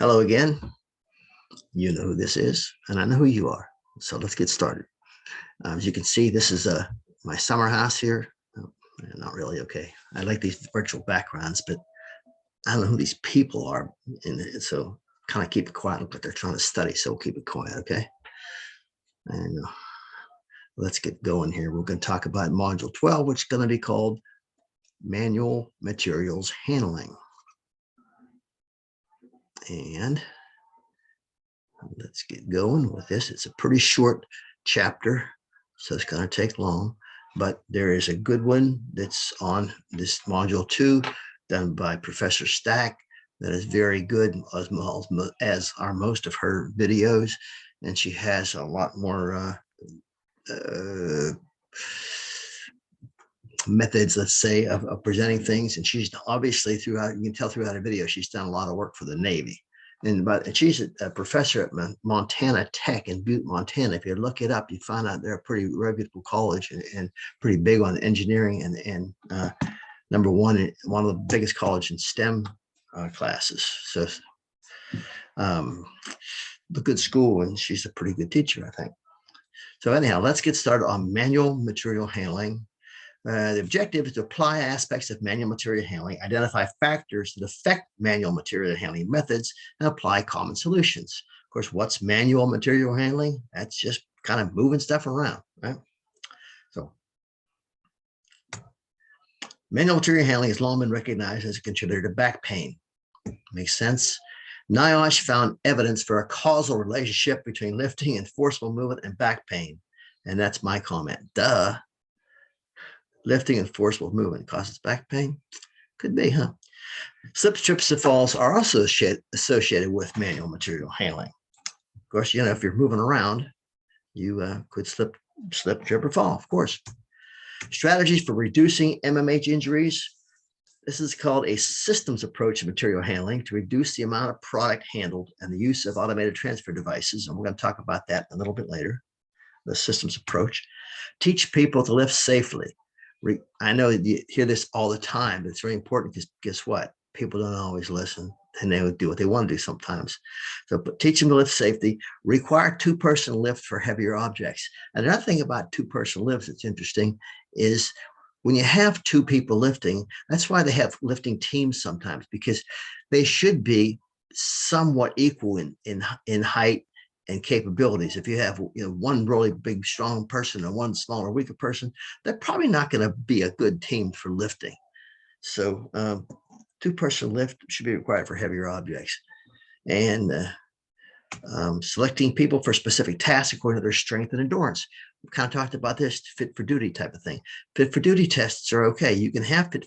Hello again. You know who this is, and I know who you are. So let's get started. As you can see, this is my summer house here. Oh, not really. Okay. I like these virtual backgrounds, but I don't know who these people are. And so kind of keep it quiet. Look like they're trying to study. So we'll keep it quiet. Okay. And let's get going here. We're going to talk about Module 12, which is going to be called Manual Materials Handling. And let's get going with this. It's a pretty short chapter, so it's going to take long, but there is a good one that's on this module 2 done by Professor Stack that is very good, as are most of her videos, and she has a lot more methods, let's say, of presenting things. And she's obviously, throughout, you can tell throughout her video, she's done a lot of work for the Navy. But she's a professor at Montana Tech in Butte, Montana. If you look it up, you find out they're a pretty reputable college and pretty big on engineering and number one of the biggest college in STEM classes. So a good school, and she's a pretty good teacher, I think. So anyhow, let's get started on manual material handling. The objective is to apply aspects of manual material handling, identify factors that affect manual material handling methods, and apply common solutions. Of course, what's manual material handling? That's just kind of moving stuff around, right? So manual material handling has long been recognized as a contributor to back pain. Makes sense? NIOSH found evidence for a causal relationship between lifting and forceful movement and back pain. And that's my comment. Duh. Lifting and forceful movement causes back pain? Could be, huh? Slips, trips, and falls are also associated with manual material handling. Of course, you know, if you're moving around, you could slip, trip, or fall, of course. Strategies for reducing MMH injuries. This is called a systems approach to material handling to reduce the amount of product handled and the use of automated transfer devices. And we're going to talk about that a little bit later, the systems approach. Teach people to lift safely. I know you hear this all the time, but it's very important because guess what? People don't always listen, and they would do what they want to do sometimes. So teach them to lift safety, require two-person lift for heavier objects. And another thing about two-person lifts that's interesting is when you have two people lifting, that's why they have lifting teams sometimes, because they should be somewhat equal in height and capabilities. If you have one really big, strong person and one smaller, weaker person, they're probably not going to be a good team for lifting. So two-person lift should be required for heavier objects. And selecting people for specific tasks according to their strength and endurance. We've kind of talked about this fit for duty type of thing. Fit for duty tests are okay. You can have fit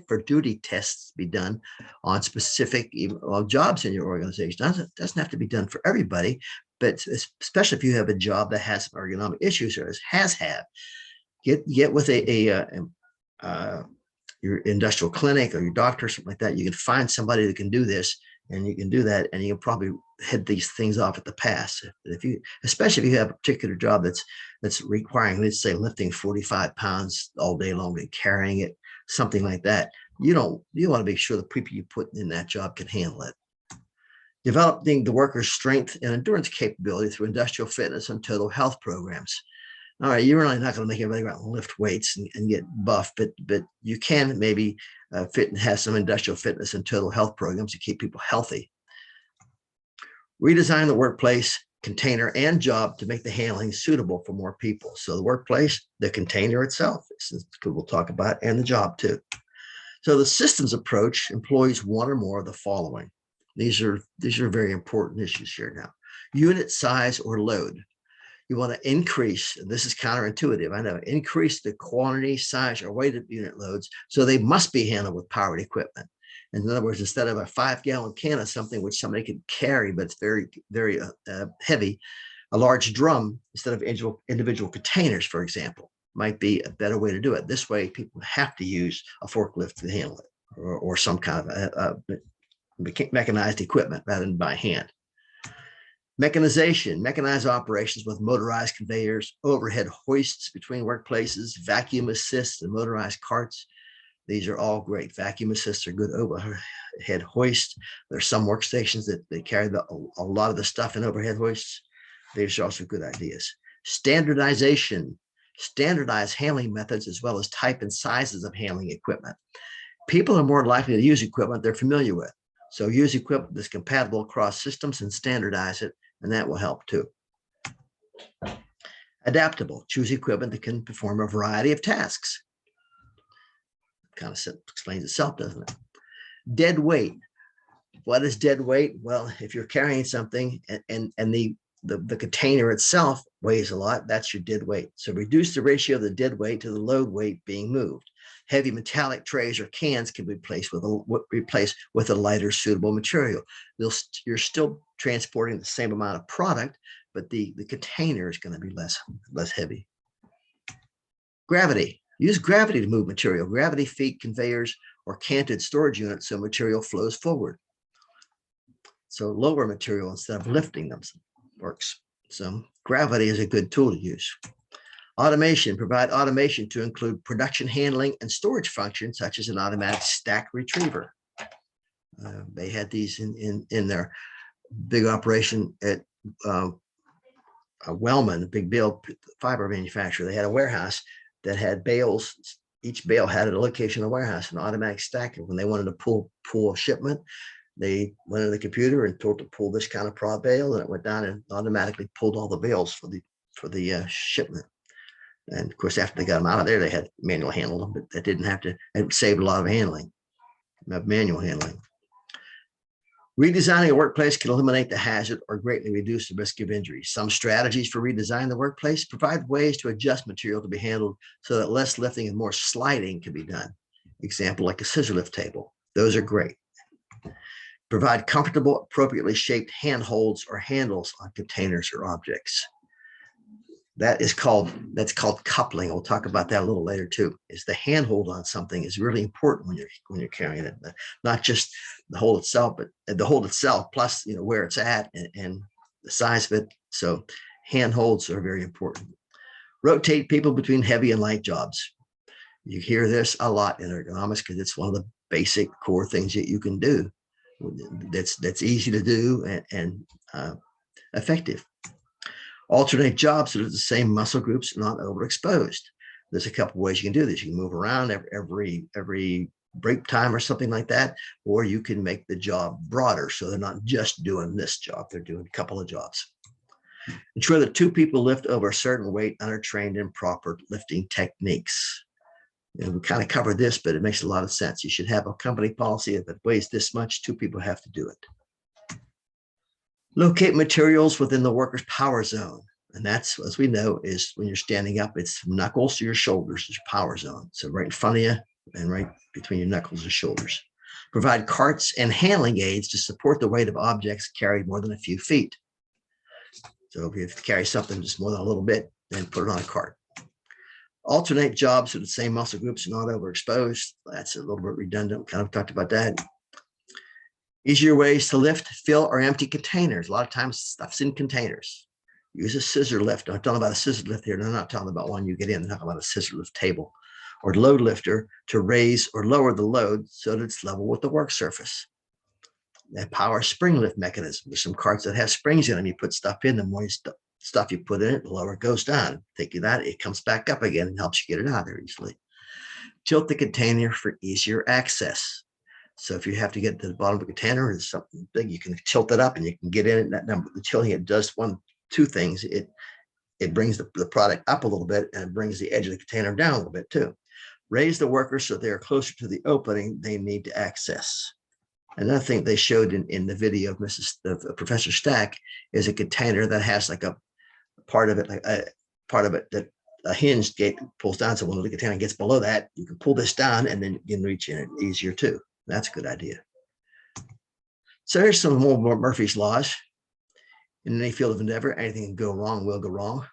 for duty tests be done on specific jobs in your organization. It doesn't have to be done for everybody, but especially if you have a job that has some ergonomic issues or has had, get with your industrial clinic or your doctor or something like that. You can find somebody that can do this, and you can do that, and you can probably head these things off at the pass. Especially if you have a particular job that's requiring, let's say, lifting 45 pounds all day long and carrying it, something like that. You want to make sure the people you put in that job can handle it. Developing the worker's strength and endurance capability through industrial fitness and total health programs. All right, you're really not going to make everybody go out and lift weights and get buff, but you can maybe have some industrial fitness and total health programs to keep people healthy. Redesign the workplace, container, and job to make the handling suitable for more people. So the workplace, the container itself, we'll talk about, and the job too. So the systems approach employs one or more of the following. These are very important issues here now. Unit size or load. You want to increase, and this is counterintuitive, I know, increase the quantity, size, or weight of unit loads, so they must be handled with powered equipment. In other words, instead of a 5-gallon can of something which somebody could carry, but it's very, very heavy, a large drum instead of individual containers, for example, might be a better way to do it. This way, people have to use a forklift to handle it, or some kind of mechanized equipment rather than by hand. Mechanization, mechanized operations with motorized conveyors, overhead hoists between workplaces, vacuum assists, and motorized carts. These are all great. Vacuum assists are good overhead hoist. There's some workstations that they carry a lot of the stuff in overhead hoists. These are also good ideas. Standardization, standardized handling methods, as well as type and sizes of handling equipment. People are more likely to use equipment they're familiar with. So use equipment that's compatible across systems and standardize it, and that will help too. Adaptable, choose equipment that can perform a variety of tasks. Kind of explains itself, doesn't it? Dead weight. What is dead weight? Well, if you're carrying something and the container itself weighs a lot, that's your dead weight. So reduce the ratio of the dead weight to the load weight being moved. Heavy metallic trays or cans can be replaced with a lighter suitable material. You're still transporting the same amount of product, but the container is going to be less heavy. Gravity. Use gravity to move material. Gravity feed conveyors or canted storage units so material flows forward. So lower material instead of lifting them works. So gravity is a good tool to use. Automation. Provide automation to include production handling and storage functions such as an automatic stack retriever. They had these in their big operation at Wellman, big bale fiber manufacturer. They had a warehouse that had bales. Each bale had a location in the warehouse, an automatic stacker. When they wanted to pull a shipment, they went to the computer and told to pull this kind of prod bale, and it went down and automatically pulled all the bales for the shipment. And of course, after they got them out of there, they had manual handle them, but that didn't have to. It saved a lot of handling, manual handling. Redesigning a workplace can eliminate the hazard or greatly reduce the risk of injury. Some strategies for redesigning the workplace provide ways to adjust material to be handled so that less lifting and more sliding can be done. Example, like a scissor lift table. Those are great. Provide comfortable, appropriately shaped handholds or handles on containers or objects. That's called coupling. We'll talk about that a little later too. Is the handhold on something is really important when you're carrying it, not just the hold itself, but the hold itself plus where it's at and the size of it. So handholds are very important. Rotate people between heavy and light jobs. You hear this a lot in ergonomics because it's one of the basic core things that you can do. That's easy to do and effective. Alternate jobs so that the same muscle groups are not overexposed. There's a couple ways you can do this. You can move around every break time or something like that, or you can make the job broader so they're not just doing this job, they're doing a couple of jobs. Ensure that two people lift over a certain weight and are trained in proper lifting techniques. We kind of covered this, but it makes a lot of sense. You should have a company policy. If it weighs this much, two people have to do it. Locate materials within the worker's power zone. And that's, as we know, is when you're standing up, it's from knuckles to your shoulders, is your power zone. So right in front of you and right between your knuckles and shoulders. Provide carts and handling aids to support the weight of objects carried more than a few feet. So if you have to carry something just more than a little bit, then put it on a cart. Alternate jobs with the same muscle groups not overexposed. That's a little bit redundant. Kind of talked about that. Easier ways to lift, fill, or empty containers. A lot of times stuff's in containers. Use a scissor lift. I'm talking about a scissor lift here. And I'm not talking about one you get in. I'm talking about a scissor lift table or load lifter to raise or lower the load so that it's level with the work surface. That power spring lift mechanism. There's some carts that have springs in them. You put stuff in them. The more stuff you put in it, the lower it goes down. Take that, it comes back up again and helps you get it out there easily. Tilt the container for easier access. So if you have to get to the bottom of the container or something big, you can tilt it up and you can get in it. That number, the tilting, it does two things. It brings the product up a little bit and it brings the edge of the container down a little bit too. Raise the workers so they're closer to the opening they need to access. Another thing they showed in the video of Professor Stack is a container that has like a part of it that a hinged gate pulls down. So when the container gets below that, you can pull this down and then you can reach in it easier too. That's a good idea. So here's some more Murphy's laws. In any field of endeavor, anything can go wrong will go wrong.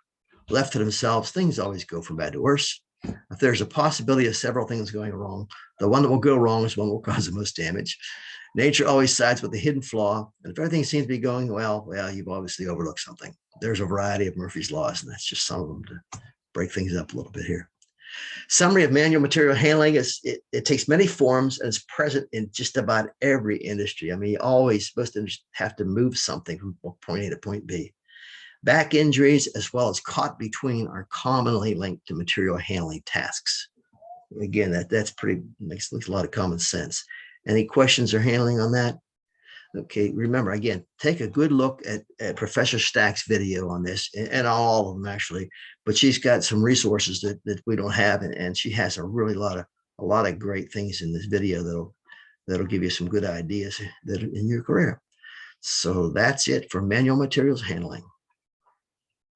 Left to themselves, things always go from bad to worse. If there's a possibility of several things going wrong, the one that will go wrong is one that will cause the most damage. Nature always sides with the hidden flaw. And if everything seems to be going well, you've obviously overlooked something. There's a variety of Murphy's laws, and that's just some of them to break things up a little bit here. Summary of manual material handling is it takes many forms and is present in just about every industry. I mean, you're always supposed to have to move something from point A to point B. Back injuries, as well as caught between, are commonly linked to material handling tasks. Again, that's pretty makes a lot of common sense. Any questions or handling on that? Okay, remember again, take a good look at Professor Stack's video on this, and all of them actually. But she's got some resources that we don't have, and she has a lot of great things in this video that'll give you some good ideas that in your career. So that's it for manual materials handling.